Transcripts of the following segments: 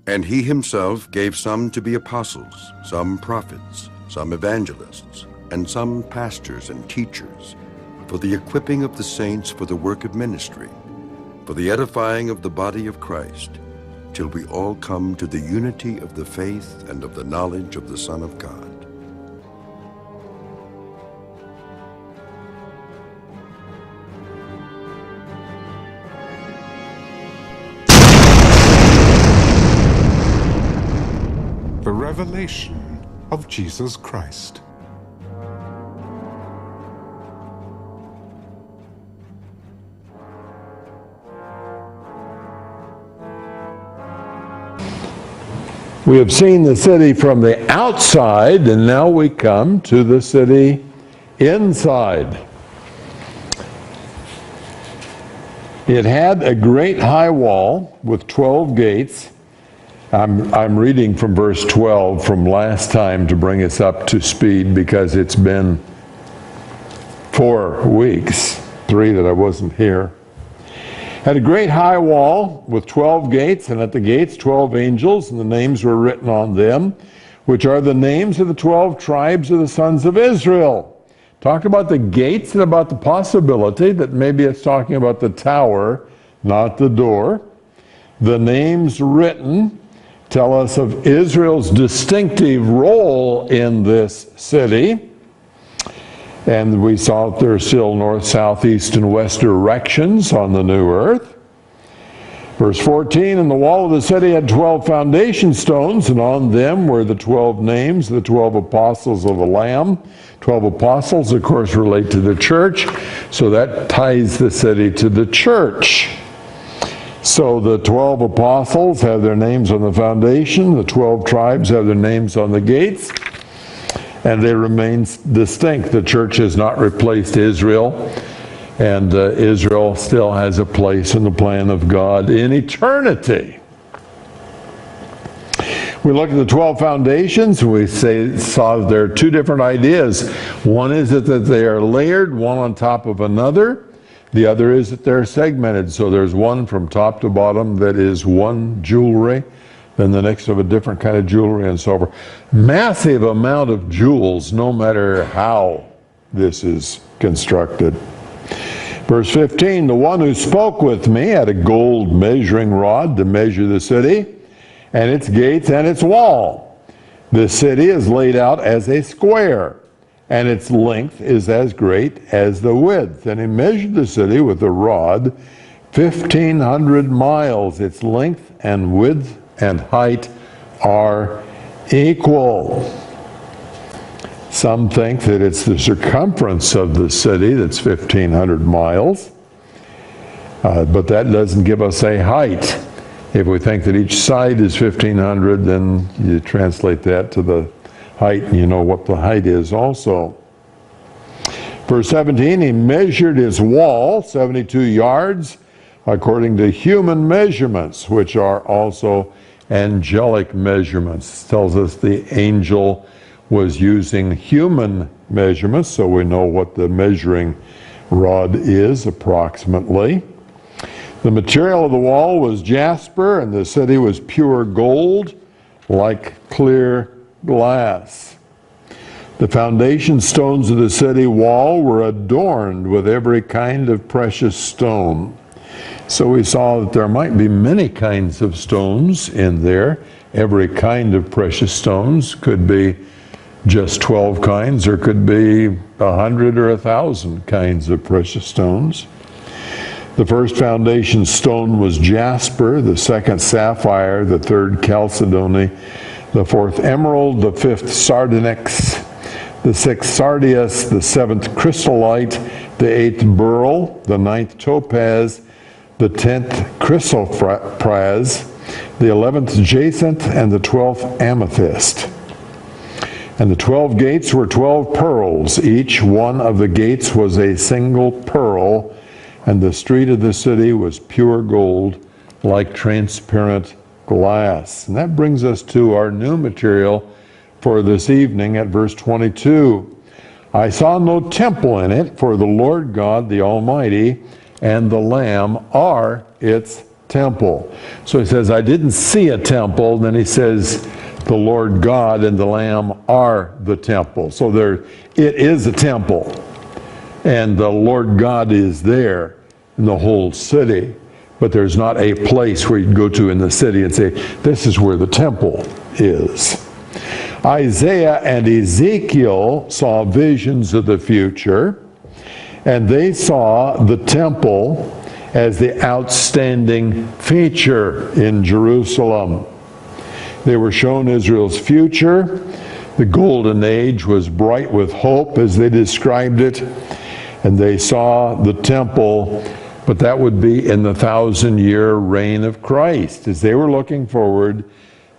And he himself gave some to be apostles, some prophets, some evangelists, and some pastors and teachers, for the equipping of the saints for the work of ministry, for the edifying of the body of Christ, till we all come to the unity of the faith and of the knowledge of the Son of God. The revelation of Jesus Christ. We have seen the city from the outside, and now we come to the city inside. It had a great high wall with 12 gates. I'm reading from verse 12 from last time to bring us up to speed, because it's been 4 weeks, 3 that I wasn't here. Had a great high wall with 12 gates, and at the gates 12 angels, and the names were written on them, which are the names of the 12 tribes of the sons of Israel. Talked about the gates and about the possibility that maybe it's talking about the tower, not the door. The names written tell us of Israel's distinctive role in this city. And we saw that there are still north, south, east, and west directions on the new earth. Verse 14, and the wall of the city had 12 foundation stones, and on them were the 12 names, the 12 apostles of the Lamb. 12 apostles, of course, relate to the church, so that ties the city to the church. So the 12 apostles have their names on the foundation, the 12 tribes have their names on the gates, and they remain distinct. The church has not replaced Israel, and Israel still has a place in the plan of God in eternity. We look at the 12 foundations, and we saw there are 2 different ideas. One is that they are layered, one on top of another. The other is that they're segmented, so there's one from top to bottom that is one jewelry, then the next of a different kind of jewelry, and so forth. Massive amount of jewels, no matter how this is constructed. Verse 15, the one who spoke with me had a gold measuring rod to measure the city, and its gates and its wall. The city is laid out as a square, and its length is as great as the width. And he measured the city with a rod, 1,500 miles. Its length and width and height are equal. Some think that it's the circumference of the city that's 1,500 miles, but that doesn't give us a height. If we think that each side is 1,500, then you translate that to the height, and you know what the height is also. Verse 17, he measured his wall 72 yards according to human measurements, which are also angelic measurements. It tells us the angel was using human measurements, so we know what the measuring rod is approximately. The material of the wall was jasper, and the city was pure gold, like clear glass. The foundation stones of the city wall were adorned with every kind of precious stone. So we saw that there might be many kinds of stones in there. Every kind of precious stones could be just 12 kinds, or could be 100 or 1,000 kinds of precious stones. The first foundation stone was jasper, the second sapphire, the third chalcedony, the fourth emerald, the fifth sardonyx, the sixth sardius, the seventh chrysolite, the eighth beryl, the ninth topaz, the 10th chrysoprase, the 11th jacinth, and the 12th amethyst. And the 12 gates were 12 pearls. Each one of the gates was a single pearl, and the street of the city was pure gold, like transparent glass. And that brings us to our new material for this evening at verse 22. I saw no temple in it, for the Lord God, the Almighty, and the Lamb are its temple. So he says, I didn't see a temple. Then he says, the Lord God and the Lamb are the temple. So it is a temple. And the Lord God is there in the whole city. But there's not a place where you'd go to in the city and say, this is where the temple is. Isaiah and Ezekiel saw visions of the future, and they saw the temple as the outstanding feature in Jerusalem. They were shown Israel's future. The golden age was bright with hope, as they described it, and they saw the temple, but that would be in the 1,000-year reign of Christ. As they were looking forward,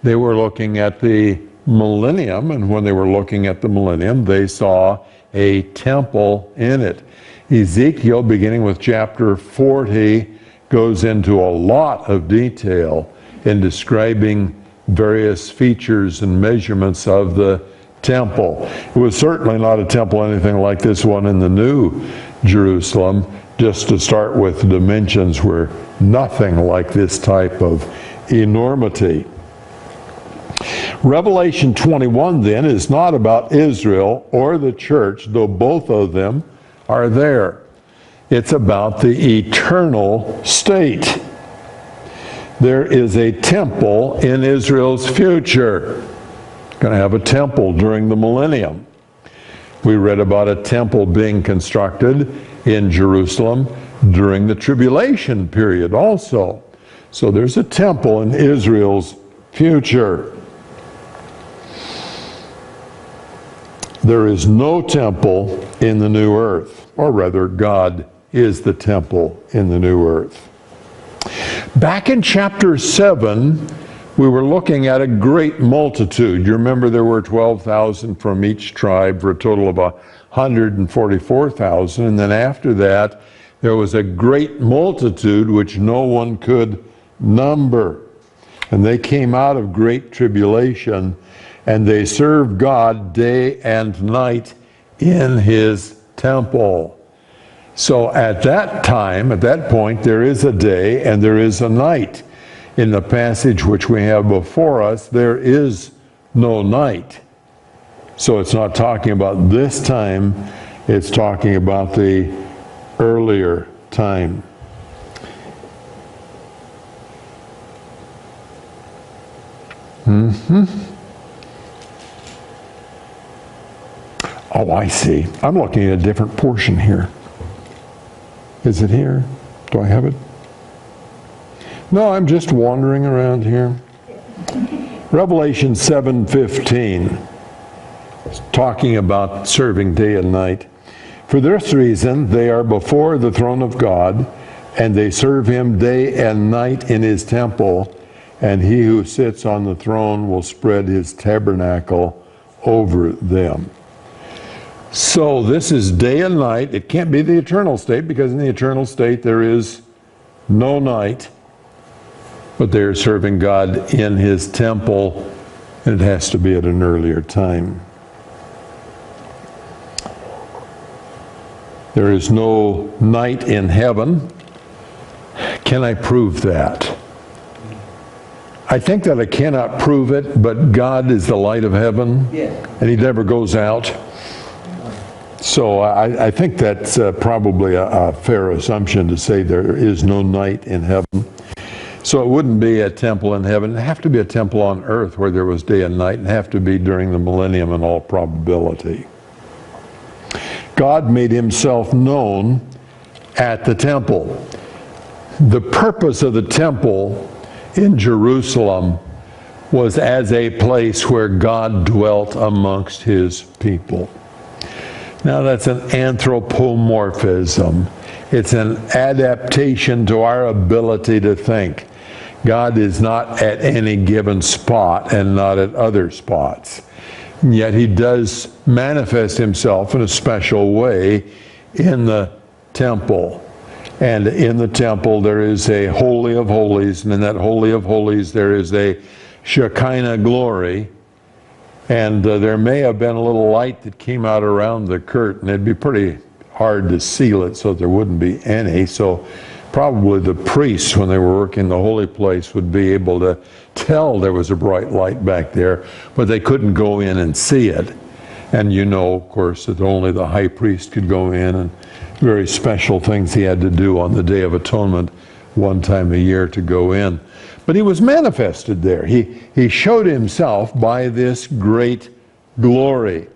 they were looking at the millennium, and when they were looking at the millennium, they saw a temple in it. Ezekiel, beginning with chapter 40, goes into a lot of detail in describing various features and measurements of the temple. It was certainly not a temple anything like this one in the New Jerusalem. Just to start with, the dimensions were nothing like this type of enormity. Revelation 21 then is not about Israel or the church, though both of them are there. It's about the eternal state. There is a temple in Israel's future. Going to have a temple during the millennium. We read about a temple being constructed in Jerusalem during the tribulation period also. So there's a temple in Israel's future. There is no temple in the new earth, or rather, God is the temple in the new earth. Back in chapter 7, we were looking at a great multitude. You remember there were 12,000 from each tribe for a total of 144,000. And then after that, there was a great multitude which no one could number. And they came out of great tribulation, and they served God day and night in his temple. So at that time, at that point, there is a day and there is a night. In the passage which we have before us, there is no night. So it's not talking about this time, it's talking about the earlier time. Oh, I see. I'm looking at a different portion here. Is it here? Do I have it? No, I'm just wandering around here. Revelation 7:15, talking about serving day and night. For this reason, they are before the throne of God, and they serve him day and night in his temple, and he who sits on the throne will spread his tabernacle over them. So this is day and night. It can't be the eternal state, because in the eternal state there is no night. But they are serving God in his temple, and it has to be at an earlier time. There is no night in heaven. Can I prove that? I think that I cannot prove it, but God is the light of heaven, and he never goes out. So I think that's probably a fair assumption to say there is no night in heaven. So it wouldn't be a temple in heaven. It'd have to be a temple on earth where there was day and night, and have to be during the millennium in all probability. God made himself known at the temple. The purpose of the temple in Jerusalem was as a place where God dwelt amongst his people. Now that's an anthropomorphism. It's an adaptation to our ability to think. God is not at any given spot and not at other spots. And yet he does manifest himself in a special way in the temple. And in the temple there is a Holy of Holies, and in that Holy of Holies there is a Shekinah glory. And there may have been a little light that came out around the curtain. It'd be pretty hard to seal it so there wouldn't be any. So probably the priests, when they were working the holy place, would be able to tell there was a bright light back there, but they couldn't go in and see it. And you know, of course, that only the high priest could go in, and very special things he had to do on the Day of Atonement one time a year to go in. But he was manifested there. He showed himself by this great glory.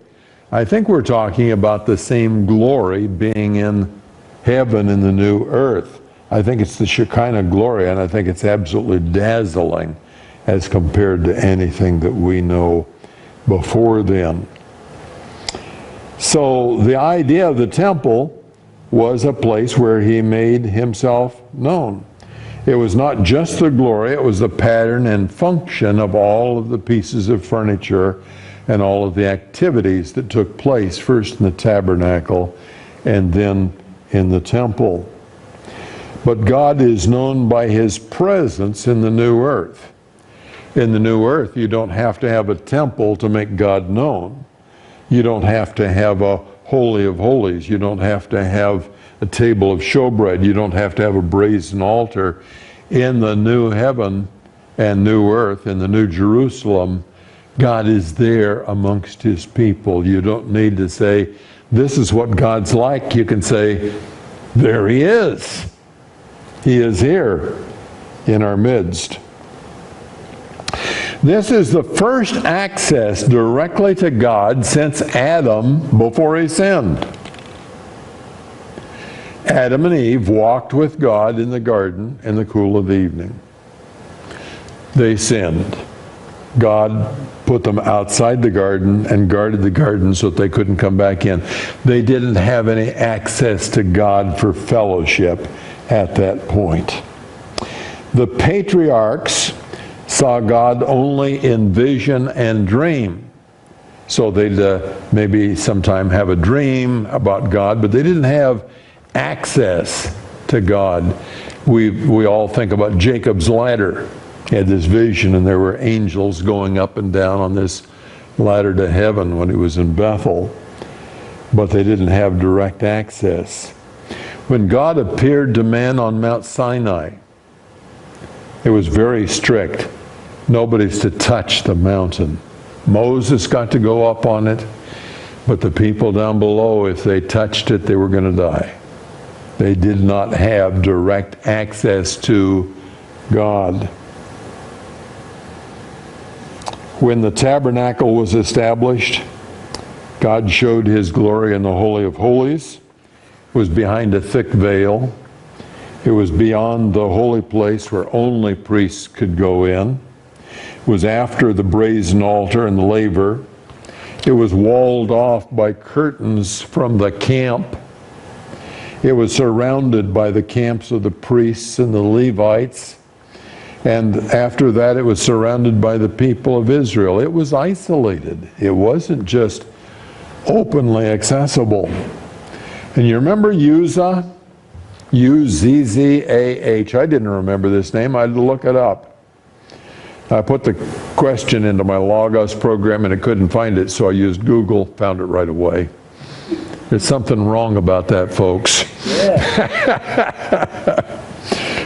I think we're talking about the same glory being in heaven in the new earth. I think it's the Shekinah glory, and I think it's absolutely dazzling as compared to anything that we know before then. So the idea of the temple was a place where he made himself known. It was not just the glory, it was the pattern and function of all of the pieces of furniture and all of the activities that took place, first in the tabernacle and then in the temple. But God is known by his presence in the new earth. In the new earth, you don't have to have a temple to make God known. You don't have to have a Holy of Holies. You don't have to have a table of showbread. You don't have to have a brazen altar. In the new heaven and new earth, in the new Jerusalem, God is there amongst his people. You don't need to say, this is what God's like. You can say, there he is. He is here in our midst. This is the first access directly to God since Adam before he sinned. Adam and Eve walked with God in the garden in the cool of the evening. They sinned. God put them outside the garden and guarded the garden so that they couldn't come back in. They didn't have any access to God for fellowship at that point. The patriarchs saw God only in vision and dream. So they'd maybe sometime have a dream about God, but they didn't have access to God. We all think about Jacob's ladder. He had this vision, and there were angels going up and down on this ladder to heaven when he was in Bethel. But they didn't have direct access. When God appeared to man on Mount Sinai, it was very strict. Nobody's to touch the mountain. Moses got to go up on it, but the people down below, if they touched it, they were going to die. They did not have direct access to God. When the tabernacle was established, God showed his glory in the Holy of Holies. It was behind a thick veil. It was beyond the holy place where only priests could go in. It was after the brazen altar and the laver. It was walled off by curtains from the camp. It was surrounded by the camps of the priests and the Levites. And after that, it was surrounded by the people of Israel. It was isolated. It wasn't just openly accessible. And you remember Uzzah? U-Z-Z-A-H. I didn't remember this name. I had to look it up. I put the question into my Logos program and I couldn't find it, so I used Google, found it right away. There's something wrong about that, folks. Yeah.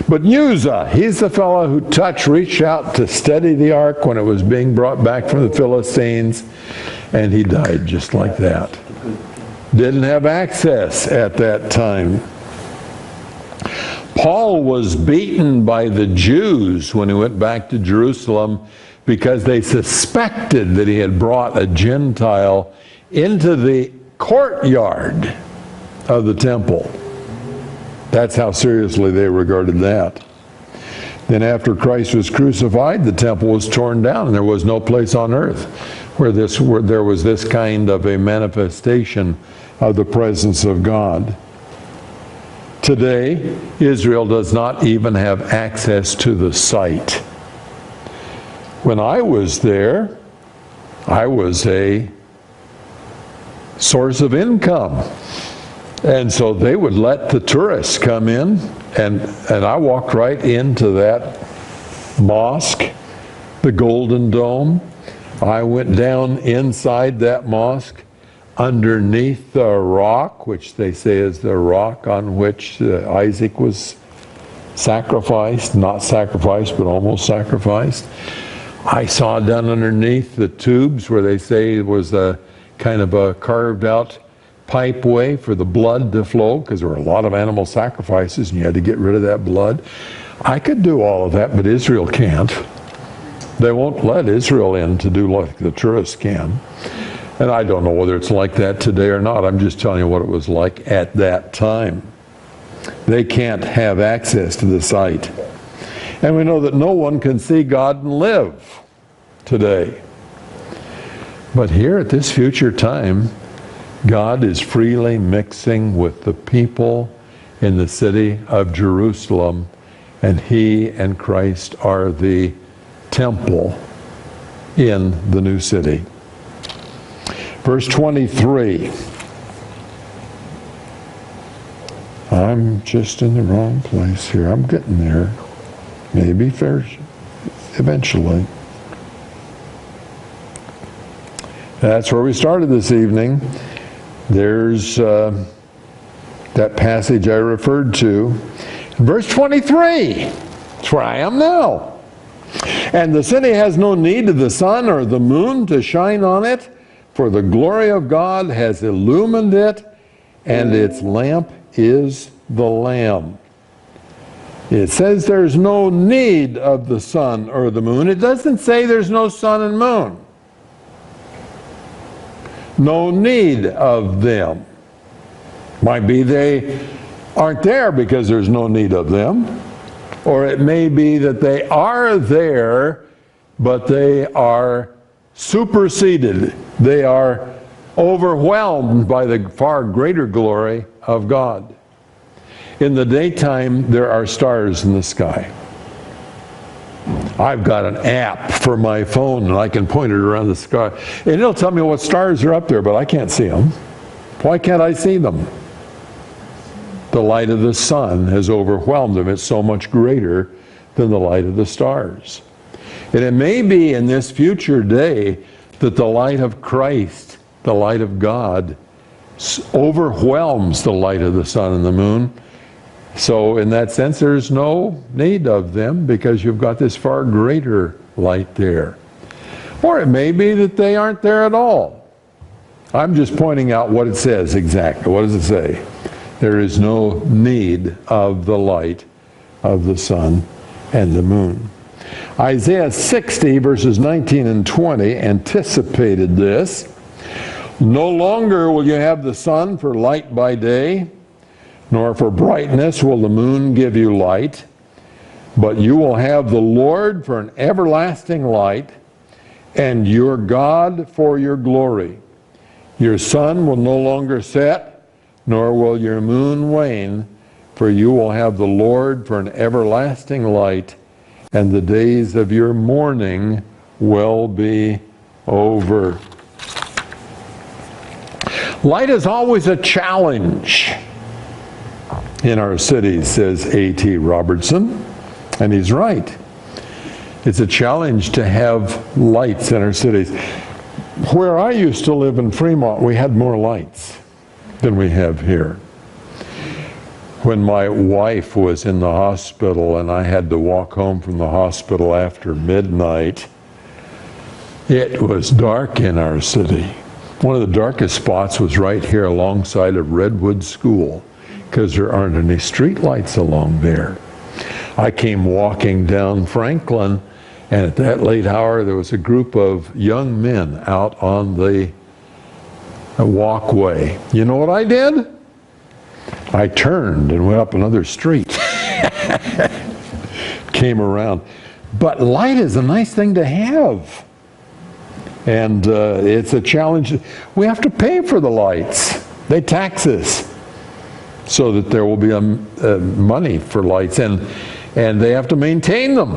But Uzzah, he's the fellow who reached out to steady the ark when it was being brought back from the Philistines, and he died just like that. Didn't have access at that time. Paul was beaten by the Jews when he went back to Jerusalem because they suspected that he had brought a Gentile into the courtyard of the temple. That's how seriously they regarded that. Then after Christ was crucified, the temple was torn down, and there was no place on earth where there was this kind of a manifestation of the presence of God. Today, Israel does not even have access to the site. When I was there, I was a source of income. And so they would let the tourists come in, and I walked right into that mosque, the Golden Dome. I went down inside that mosque, underneath the rock, which they say is the rock on which Isaac was sacrificed, not sacrificed, but almost sacrificed. I saw down underneath the tubes where they say it was a kind of a carved out pipe way for the blood to flow, because there were a lot of animal sacrifices and you had to get rid of that blood. I could do all of that, but Israel can't. They won't let Israel in to do like the tourists can. And I don't know whether it's like that today or not. I'm just telling you what it was like at that time. They can't have access to the site. And we know that no one can see God and live today. But here at this future time, God is freely mixing with the people in the city of Jerusalem, and He and Christ are the temple in the new city. Verse 23. I'm just in the wrong place here. I'm getting there. Maybe eventually. That's where we started this evening. There's that passage I referred to. Verse 23. That's where I am now. And the city has no need of the sun or the moon to shine on it, for the glory of God has illumined it, and its lamp is the Lamb. It says there's no need of the sun or the moon. It doesn't say there's no sun and moon. No need of them. Might be they aren't there because there's no need of them. Or it may be that they are there, but they are superseded. They are overwhelmed by the far greater glory of God. In the daytime, there are stars in the sky. I've got an app for my phone, and I can point it around the sky. And it'll tell me what stars are up there, but I can't see them. Why can't I see them? The light of the sun has overwhelmed them. It's so much greater than the light of the stars. And it may be in this future day that the light of Christ, the light of God, overwhelms the light of the sun and the moon. So in that sense, there's no need of them because you've got this far greater light there. Or it may be that they aren't there at all. I'm just pointing out what it says exactly. What does it say? There is no need of the light of the sun and the moon. Isaiah 60 verses 19 and 20 anticipated this. No longer will you have the sun for light by day, nor for brightness will the moon give you light, but you will have the Lord for an everlasting light, and your God for your glory. Your sun will no longer set, nor will your moon wane, for you will have the Lord for an everlasting light, and the days of your mourning will be over. Light is always a challenge in our cities, says A.T. Robertson, and he's right. It's a challenge to have lights in our cities. Where I used to live in Fremont, we had more lights than we have here. When my wife was in the hospital and I had to walk home from the hospital after midnight, it was dark in our city. One of the darkest spots was right here alongside of Redwood School, because there aren't any street lights along there. I came walking down Franklin, and at that late hour there was a group of young men out on the walkway. You know what I did? I turned and went up another street. Came around. But light is a nice thing to have. And it's a challenge. We have to pay for the lights. They tax us so that there will be money for lights. And they have to maintain them.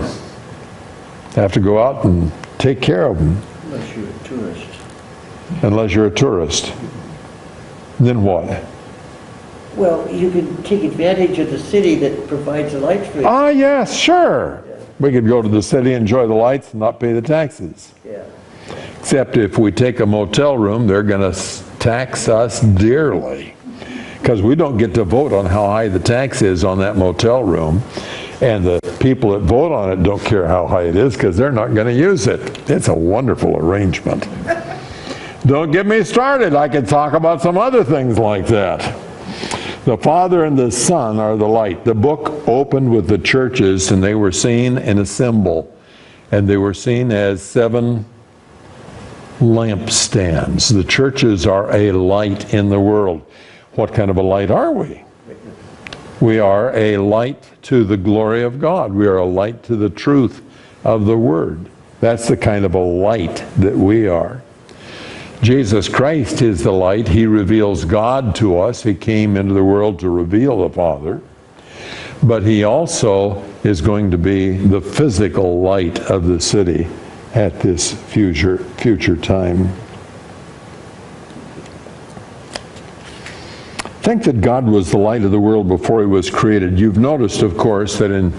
They have to go out and take care of them. Unless you're a tourist. Unless you're a tourist. Then what? Well, you can take advantage of the city that provides the lights for you. Ah, yes, sure. Yeah. We could go to the city, enjoy the lights, and not pay the taxes. Yeah. Except if we take a motel room, they're going to tax us dearly. Because we don't get to vote on how high the tax is on that motel room. And the people that vote on it don't care how high it is because they're not going to use it. It's a wonderful arrangement. Don't get me started. I could talk about some other things like that. The Father and the Son are the light. The book opened with the churches, and they were seen in a symbol. And they were seen as 7 lampstands. The churches are a light in the world. What kind of a light are we? We are a light to the glory of God. We are a light to the truth of the Word. That's the kind of a light that we are. Jesus Christ is the light. He reveals God to us. He came into the world to reveal the Father. But he also is going to be the physical light of the city at this future time. Think that God was the light of the world before he was created. You've noticed, of course, that in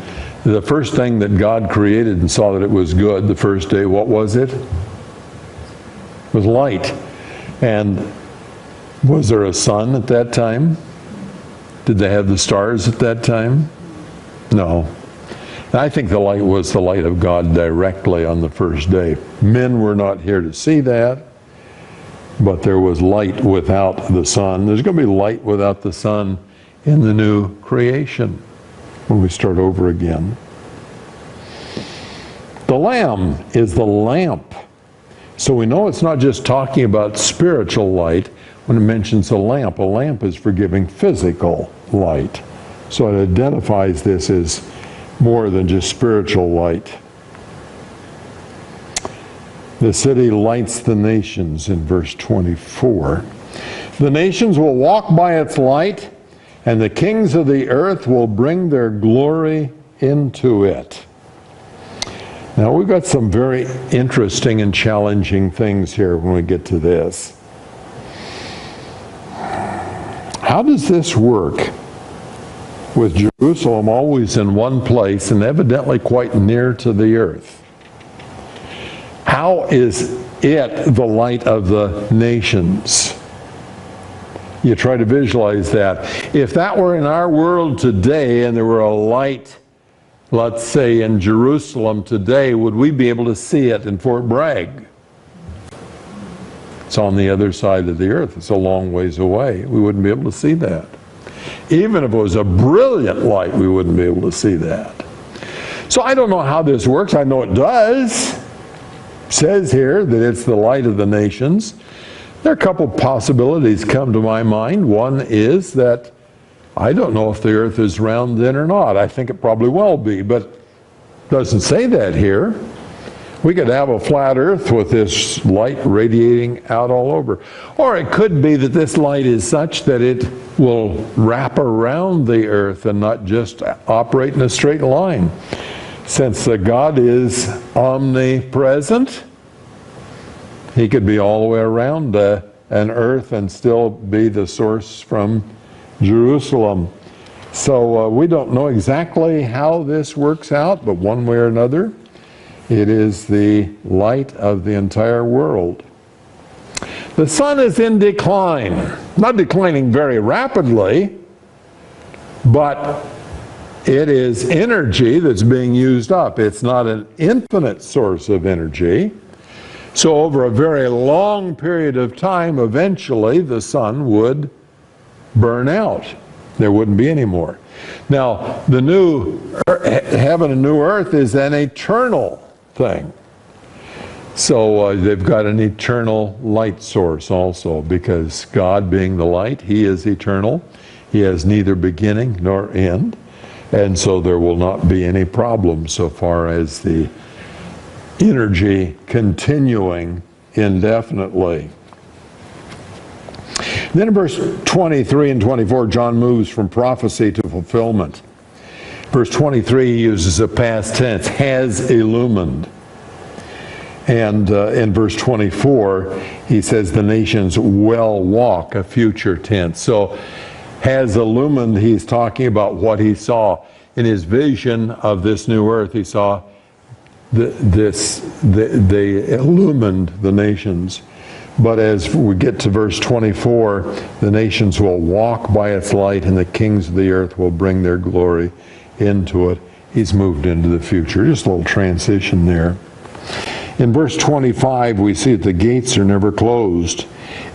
the first thing that God created and saw that it was good, the first day, what was it? It was light. And was there a sun at that time? Did they have the stars at that time? No. I think the light was the light of God directly on the first day. Men were not here to see that, but there was light without the sun. There's going to be light without the sun in the new creation when we start over again. The Lamb is the lamp. So we know it's not just talking about spiritual light when it mentions a lamp. A lamp is for giving physical light. So it identifies this as more than just spiritual light. The city lights the nations in verse 24. The nations will walk by its light, and the kings of the earth will bring their glory into it. Now we've got some very interesting and challenging things here when we get to this. How does this work with Jerusalem always in one place and evidently quite near to the earth? How is it the light of the nations? You try to visualize that. If that were in our world today and there were a light, let's say in Jerusalem today, would we be able to see it in Fort Bragg? It's on the other side of the earth. It's a long ways away. We wouldn't be able to see that. Even if it was a brilliant light, we wouldn't be able to see that. So I don't know how this works. I know it does. It says here that it's the light of the nations. There are a couple possibilities come to my mind. One is that I don't know if the earth is round then or not. I think it probably will be, but it doesn't say that here. We could have a flat earth with this light radiating out all over. Or it could be that this light is such that it will wrap around the earth and not just operate in a straight line. Since God is omnipresent, he could be all the way around an earth and still be the source from Jerusalem. So we don't know exactly how this works out, but one way or another, it is the light of the entire world. The sun is in decline. Not declining very rapidly, but it is energy that's being used up. It's not an infinite source of energy. So over a very long period of time, eventually the sun would burn out. There wouldn't be any more. Now, the new heaven and new earth is an eternal thing. So they've got an eternal light source also, because God being the light, he is eternal. He has neither beginning nor end. And so there will not be any problem so far as the energy continuing indefinitely. Then in verse 23 and 24, John moves from prophecy to fulfillment. Verse 23 he uses a past tense, has illumined. And in verse 24, he says the nations will walk, a future tense. So has illumined, he's talking about what he saw. In his vision of this new earth, he saw they illumined the nations. But as we get to verse 24, the nations will walk by its light, and the kings of the earth will bring their glory into it. He's moved into the future. Just a little transition there. In verse 25, we see that the gates are never closed.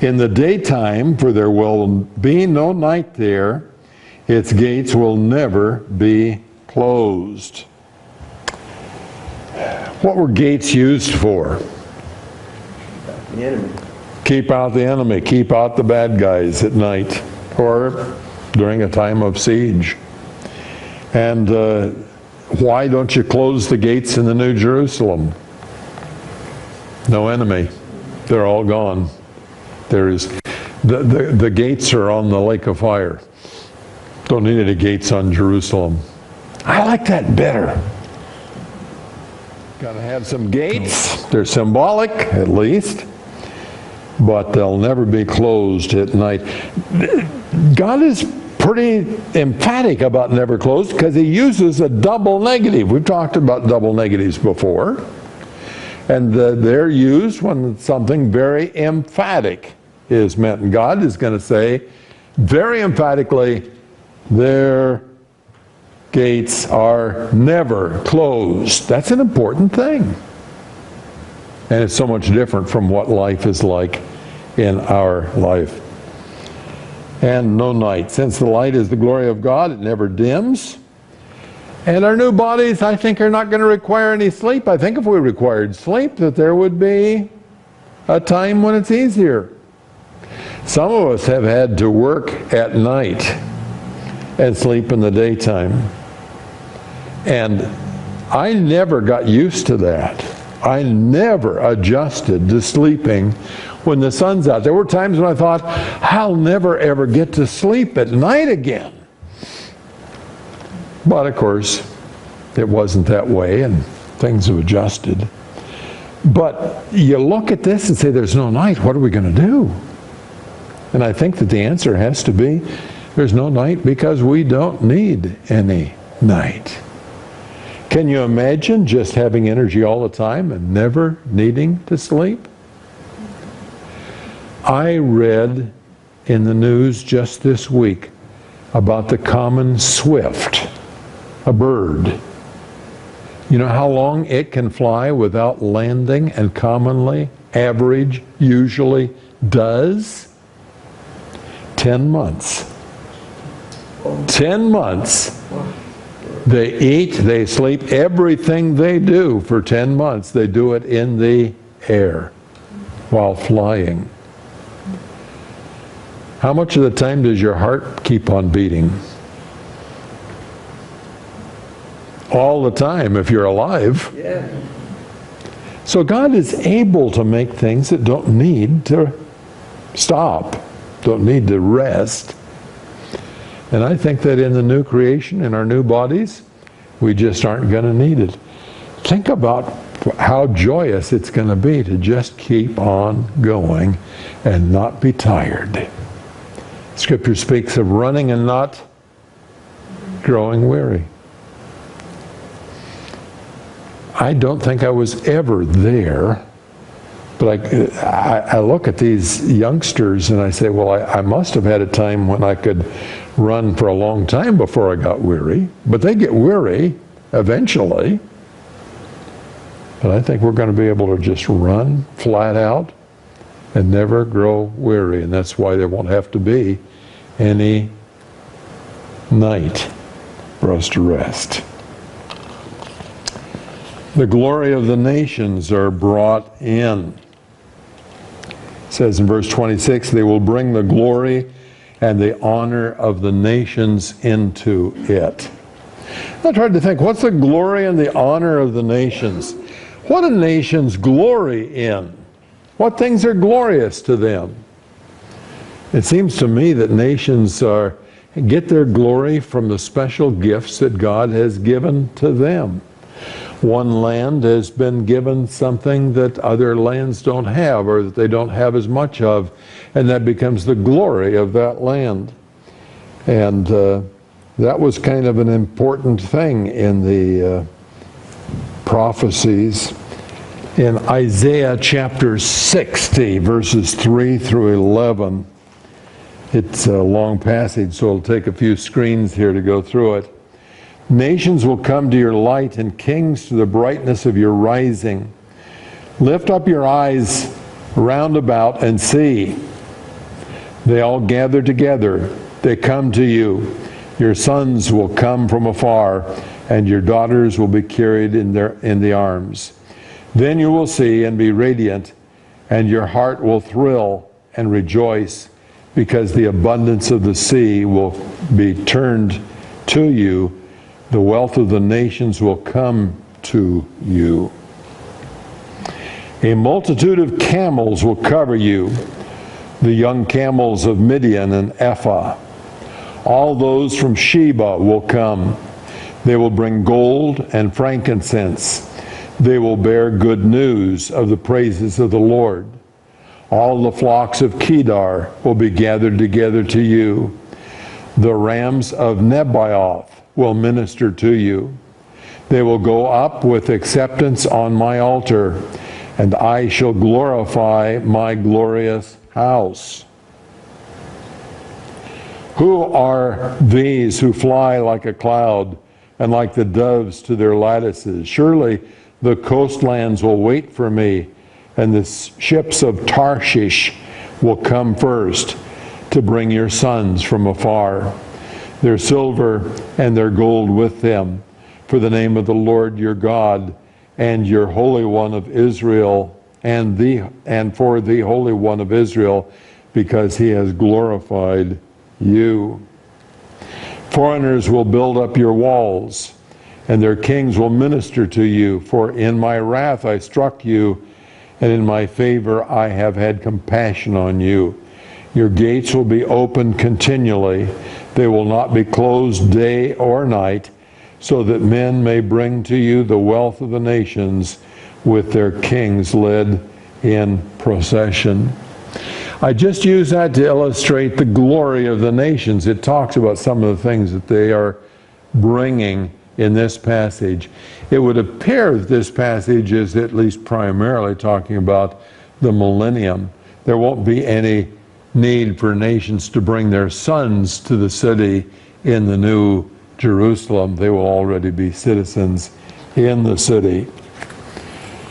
In the daytime, for there will be no night there, its gates will never be closed. What were gates used for? The enemy. Keep out the enemy, keep out the bad guys at night, or during a time of siege. And why don't you close the gates in the New Jerusalem? No enemy. They're all gone. There is the gates are on the lake of fire. Don't need any gates on Jerusalem. I like that better. Got to have some gates. They're symbolic, at least, but they'll never be closed at night. God is pretty emphatic about never closed because he uses a double negative. We've talked about double negatives before. And they're used when something very emphatic is meant. And God is going to say very emphatically, their gates are never closed. That's an important thing. And it's so much different from what life is like in our life. And no night. Since the light is the glory of God, it never dims. And our new bodies, I think, are not going to require any sleep. I think if we required sleep, that there would be a time when it's easier. Some of us have had to work at night and sleep in the daytime. And I never got used to that. I never adjusted to sleeping when the sun's out. There were times when I thought, I'll never ever get to sleep at night again. But of course, it wasn't that way, and things have adjusted. But you look at this and say, there's no night. What are we going to do? And I think that the answer has to be, there's no night because we don't need any night. Can you imagine just having energy all the time and never needing to sleep? I read in the news just this week about the common swift, a bird. You know how long it can fly without landing, and commonly, average, usually does? 10 months. 10 months. They eat, they sleep, everything they do for 10 months, they do it in the air while flying. How much of the time does your heart keep on beating? All the time, if you're alive. Yeah. So God is able to make things that don't need to stop, don't need to rest. And I think that in the new creation, in our new bodies, we just aren't going to need it. Think about how joyous it's going to be to just keep on going and not be tired. Scripture speaks of running and not growing weary. I don't think I was ever there, but I look at these youngsters and I say, well, I must have had a time when I could run for a long time before I got weary. But they get weary eventually. But I think we're going to be able to just run flat out and never grow weary. And that's why there won't have to be any night for us to rest. The glory of the nations are brought in. It says in verse 26, they will bring the glory and the honor of the nations into it. I tried to think, what's the glory and the honor of the nations? What do nations glory in? What things are glorious to them? It seems to me that nations get their glory from the special gifts that God has given to them. One land has been given something that other lands don't have, or that they don't have as much of, and that becomes the glory of that land. And that was kind of an important thing in the prophecies. In Isaiah chapter 60, verses 3 through 11, it's a long passage, so it'll take a few screens here to go through it. Nations will come to your light, and kings to the brightness of your rising. Lift up your eyes round about and see. They all gather together. They come to you. Your sons will come from afar, and your daughters will be carried in the arms. Then you will see and be radiant, and your heart will thrill and rejoice, because the abundance of the sea will be turned to you. The wealth of the nations will come to you. A multitude of camels will cover you, the young camels of Midian and Ephah. All those from Sheba will come. They will bring gold and frankincense. They will bear good news of the praises of the Lord. All the flocks of Kedar will be gathered together to you. The rams of Nebaioth will minister to you. They will go up with acceptance on my altar, and I shall glorify my glorious house. Who are these who fly like a cloud and like the doves to their lattices? Surely the coastlands will wait for me, and the ships of Tarshish will come first to bring your sons from afar, their silver and their gold with them, for the name of the Lord your God and your Holy One of Israel, and for the Holy One of Israel, because he has glorified you. Foreigners will build up your walls, and their kings will minister to you, for in my wrath I struck you, and in my favor I have had compassion on you. Your gates will be open continually. They will not be closed day or night, so that men may bring to you the wealth of the nations, with their kings led in procession. I just use that to illustrate the glory of the nations. It talks about some of the things that they are bringing in this passage. It would appear that this passage is at least primarily talking about the millennium. There won't be any need for nations to bring their sons to the city in the new Jerusalem. They will already be citizens in the city.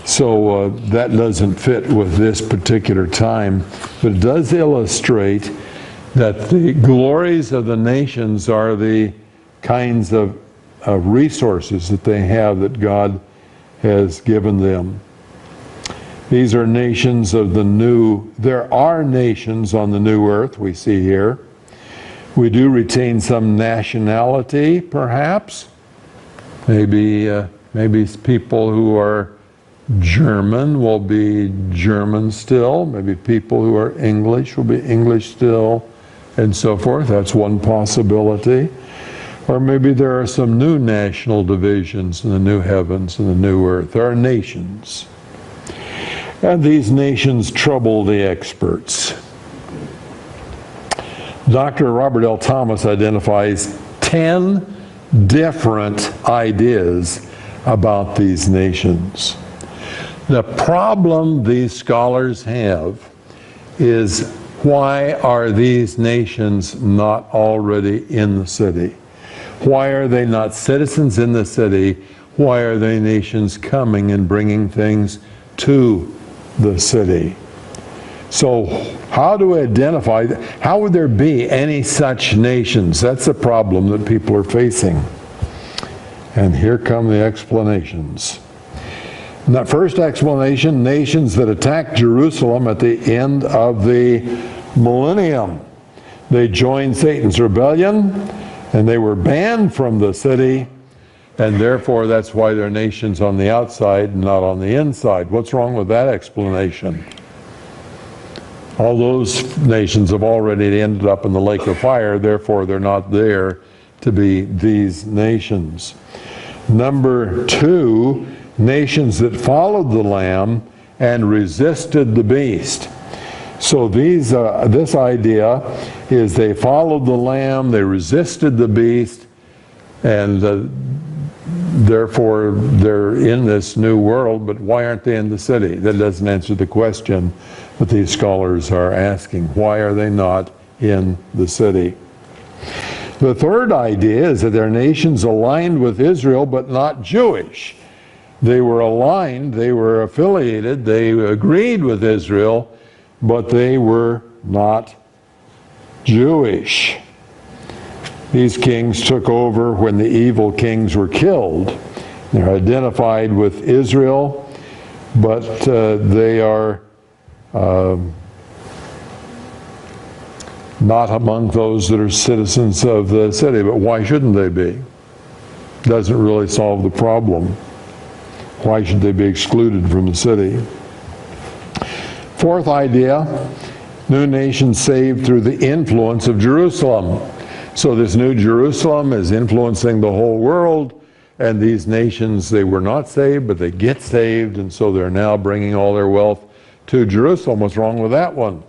So that doesn't fit with this particular time, but it does illustrate that the glories of the nations are the kinds of resources that they have that God has given them. These are nations of the new. There are nations on the new earth, we see here. We do retain some nationality, perhaps. Maybe people who are German will be German still. Maybe people who are English will be English still, and so forth. That's one possibility. Or maybe there are some new national divisions in the new heavens and the new earth. There are nations. And these nations trouble the experts. Dr. Robert L. Thomas identifies 10 different ideas about these nations. The problem these scholars have is, why are these nations not already in the city? Why are they not citizens in the city? Why are they nations coming and bringing things to the city? So how do we identify, how would there be any such nations? That's the problem that people are facing. And here come the explanations. In that first explanation, nations that attacked Jerusalem at the end of the millennium. They joined Satan's rebellion, and they were banned from the city, and therefore that's why they're nations on the outside, not on the inside. What's wrong with that explanation? All those nations have already ended up in the lake of fire, therefore they're not there to be these nations. Number two, nations that followed the Lamb and resisted the beast. So this idea is they followed the Lamb, they resisted the beast, and therefore they're in this new world, but why aren't they in the city? That doesn't answer the question that these scholars are asking. Why are they not in the city? The third idea is that their nations aligned with Israel but not Jewish. They were aligned, they were affiliated, they agreed with Israel, but they were not Jewish. These kings took over when the evil kings were killed. They're identified with Israel, but they are not among those that are citizens of the city. But why shouldn't they be? Doesn't really solve the problem. Why should they be excluded from the city? Fourth idea, new nation saved through the influence of Jerusalem. So this new Jerusalem is influencing the whole world, and these nations, they were not saved, but they get saved, and so they're now bringing all their wealth to Jerusalem. What's wrong with that one?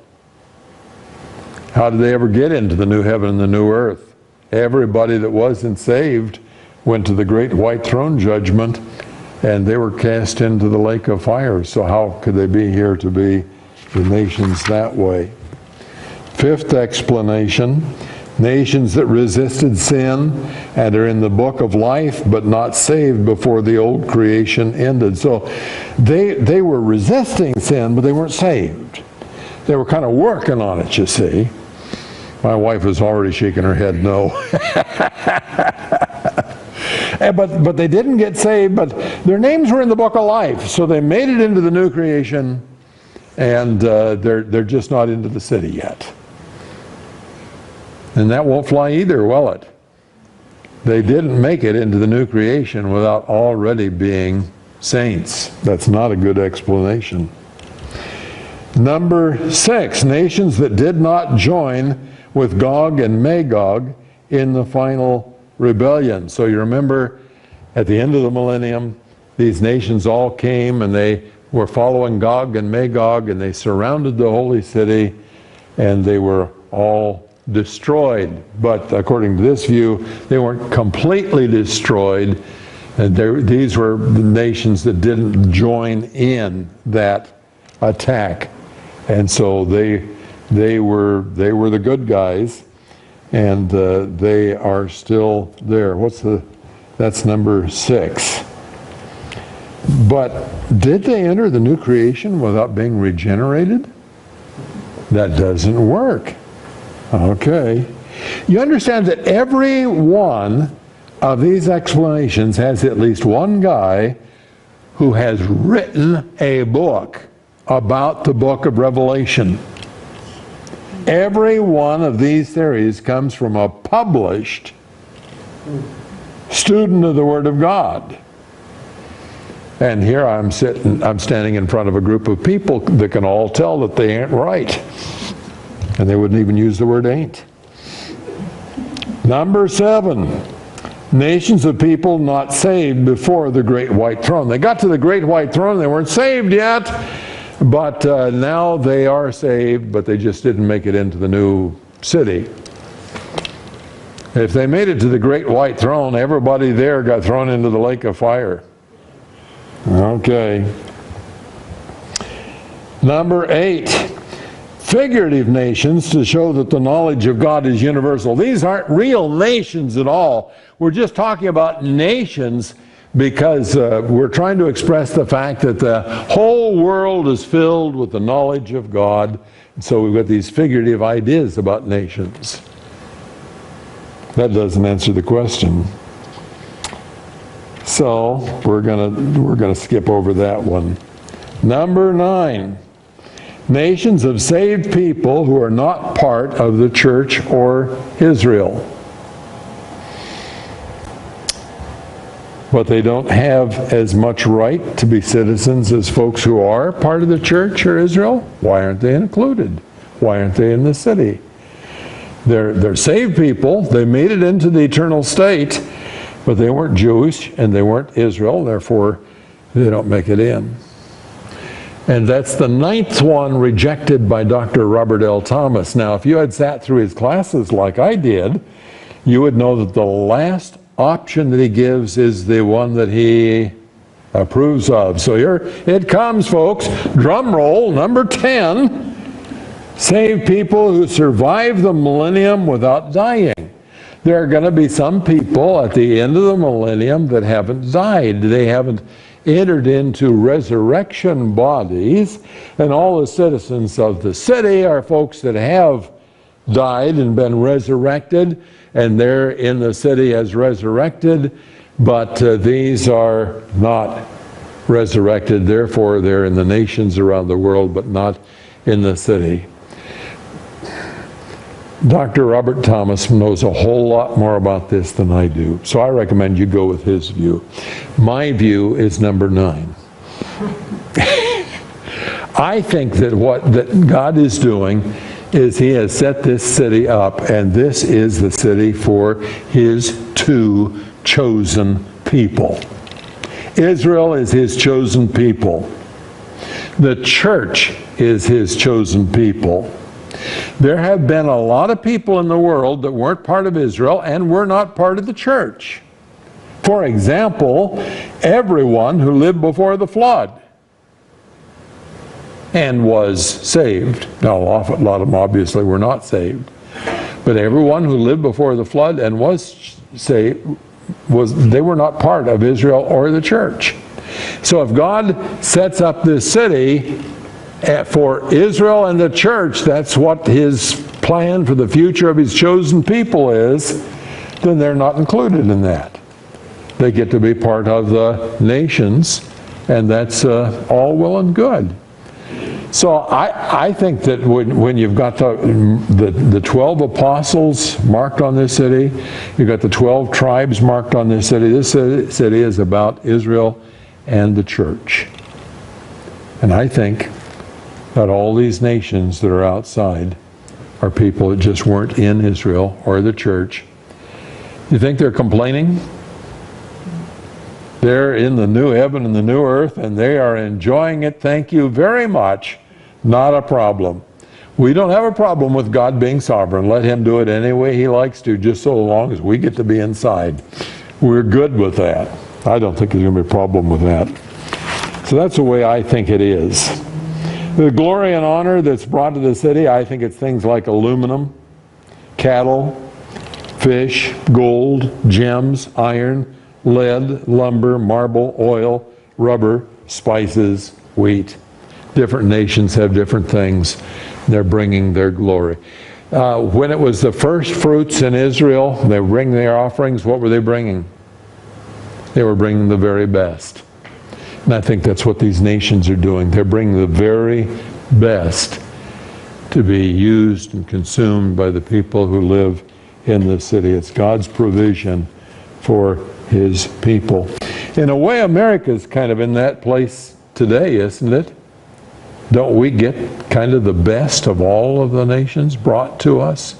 How did they ever get into the new heaven and the new earth? Everybody that wasn't saved went to the great white throne judgment, and they were cast into the lake of fire. So how could they be here to be the nations that way? Fifth explanation, nations that resisted sin and are in the book of life but not saved before the old creation ended. So they were resisting sin, but they weren't saved. They were kind of working on it, you see. My wife is already shaking her head no. But they didn't get saved, but their names were in the book of life. So they made it into the new creation, and they're just not into the city yet. And that won't fly either, will it? They didn't make it into the new creation without already being saints. That's not a good explanation. Number 6, nations that did not join with Gog and Magog in the final rebellion. So you remember at the end of the millennium, these nations all came and they were following Gog and Magog, and they surrounded the holy city, and they were all destroyed. But according to this view, they weren't completely destroyed. And these were the nations that didn't join in that attack. And so they were the good guys, and they are still there. That's number 6. But did they enter the new creation without being regenerated? That doesn't work. Okay. You understand that every one of these explanations has at least one guy who has written a book about the book of Revelation. Every one of these theories comes from a published student of the Word of God. And here I'm standing in front of a group of people that can all tell that they ain't right. And they wouldn't even use the word ain't. Number 7, nations of people not saved before the great white throne. They got to the great white throne, they weren't saved yet, but now they are saved, but they just didn't make it into the new city. If they made it to the great white throne, everybody there got thrown into the lake of fire. Okay. Number 8, figurative nations to show that the knowledge of God is universal. These aren't real nations at all. We're just talking about nations because we're trying to express the fact that the whole world is filled with the knowledge of God. And so we've got these figurative ideas about nations. That doesn't answer the question. So we're gonna skip over that one. Number 9, nations of saved people who are not part of the church or Israel. But they don't have as much right to be citizens as folks who are part of the church or Israel. Why aren't they included? Why aren't they in the city? They're saved people. They made it into the eternal state, but they weren't Jewish and they weren't Israel, therefore they don't make it in. And that's the 9th one rejected by Dr. Robert L. Thomas. Now, if you had sat through his classes like I did, you would know that the last option that he gives is the one that he approves of. So here it comes, folks. Drum roll, number 10. Save people who survive the millennium without dying. There are going to be some people at the end of the millennium that haven't died. They haven't entered into resurrection bodies, and all the citizens of the city are folks that have died and been resurrected, and they're in the city as resurrected, but these are not resurrected. Therefore, they're in the nations around the world, but not in the city. Dr. Robert Thomas knows a whole lot more about this than I do, so I recommend you go with his view. My view is number 9. I think that what God is doing is He has set this city up, and this is the city for His 2 chosen people. Israel is His chosen people. The church is His chosen people. There have been a lot of people in the world that weren't part of Israel and were not part of the church. For example, everyone who lived before the flood and was saved. Now, a lot of them obviously were not saved. But everyone who lived before the flood and was saved, they were not part of Israel or the church. So if God sets up this city for Israel and the church, that's what His plan for the future of His chosen people is, then they're not included in that. They get to be part of the nations, and that's all well and good. So I think that when you've got the 12 apostles marked on this city, you've got the 12 tribes marked on this city is about Israel and the church. And I think that all these nations that are outside are people that just weren't in Israel or the church. You think they're complaining? They're in the new heaven and the new earth, and they are enjoying it. Thank you very much. Not a problem. We don't have a problem with God being sovereign. Let Him do it any way He likes to, just so long as we get to be inside. We're good with that. I don't think there's going to be a problem with that. So that's the way I think it is. The glory and honor that's brought to the city, I think it's things like aluminum, cattle, fish, gold, gems, iron, lead, lumber, marble, oil, rubber, spices, wheat. Different nations have different things. They're bringing their glory. When it was the first fruits in Israel, they bring their offerings. What were they bringing? They were bringing the very best. And I think that's what these nations are doing. They're bringing the very best to be used and consumed by the people who live in the city. It's God's provision for His people. In a way, America's kind of in that place today, isn't it? Don't we get kind of the best of all of the nations brought to us?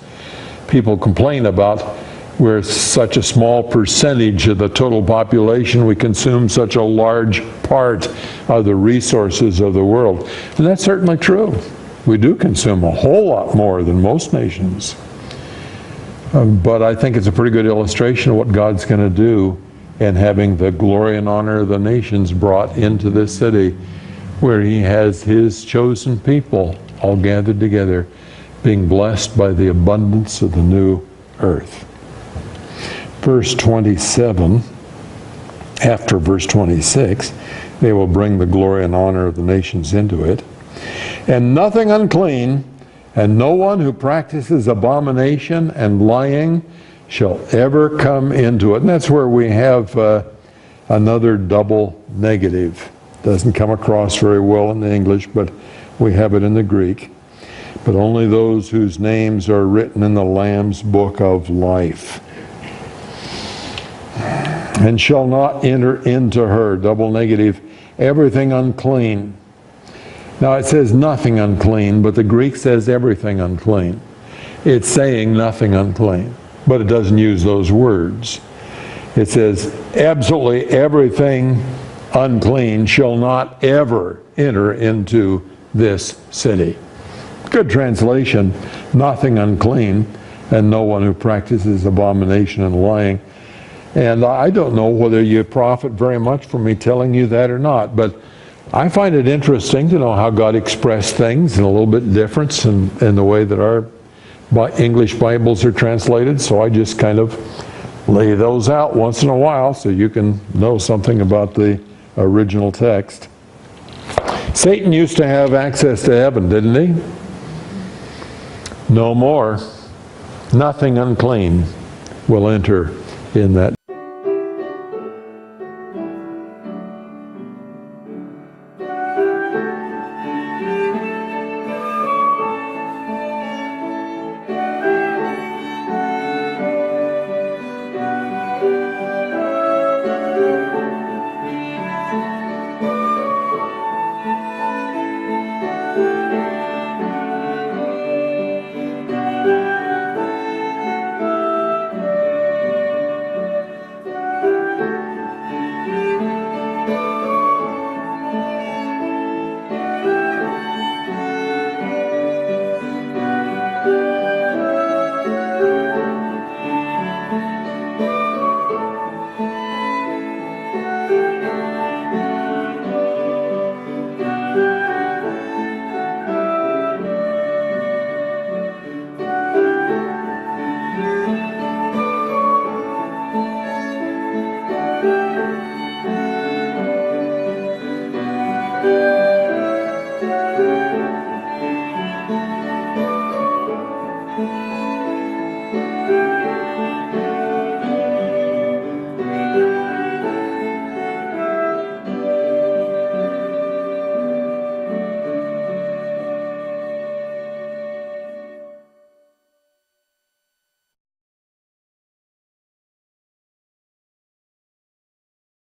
People complain about we're such a small percentage of the total population. We consume such a large part of the resources of the world. And that's certainly true. We do consume a whole lot more than most nations. But I think it's a pretty good illustration of what God's going to do in having the glory and honor of the nations brought into this city, where He has His chosen people all gathered together, being blessed by the abundance of the new earth. Verse 27, after verse 26, they will bring the glory and honor of the nations into it. And nothing unclean, and no one who practices abomination and lying shall ever come into it. And that's where we have another double negative. Doesn't come across very well in the English, but we have it in the Greek. But only those whose names are written in the Lamb's book of life. And shall not enter into her, double negative, everything unclean. Now it says nothing unclean, but the Greek says everything unclean. It's saying nothing unclean, but it doesn't use those words. It says absolutely everything unclean shall not ever enter into this city. Good translation, nothing unclean, and no one who practices abomination and lying. And I don't know whether you profit very much from me telling you that or not, but I find it interesting to know how God expressed things in a little bit difference in the way that our English Bibles are translated, so I just kind of lay those out once in a while so you can know something about the original text. Satan used to have access to heaven, didn't he? No more. Nothing unclean will enter in that.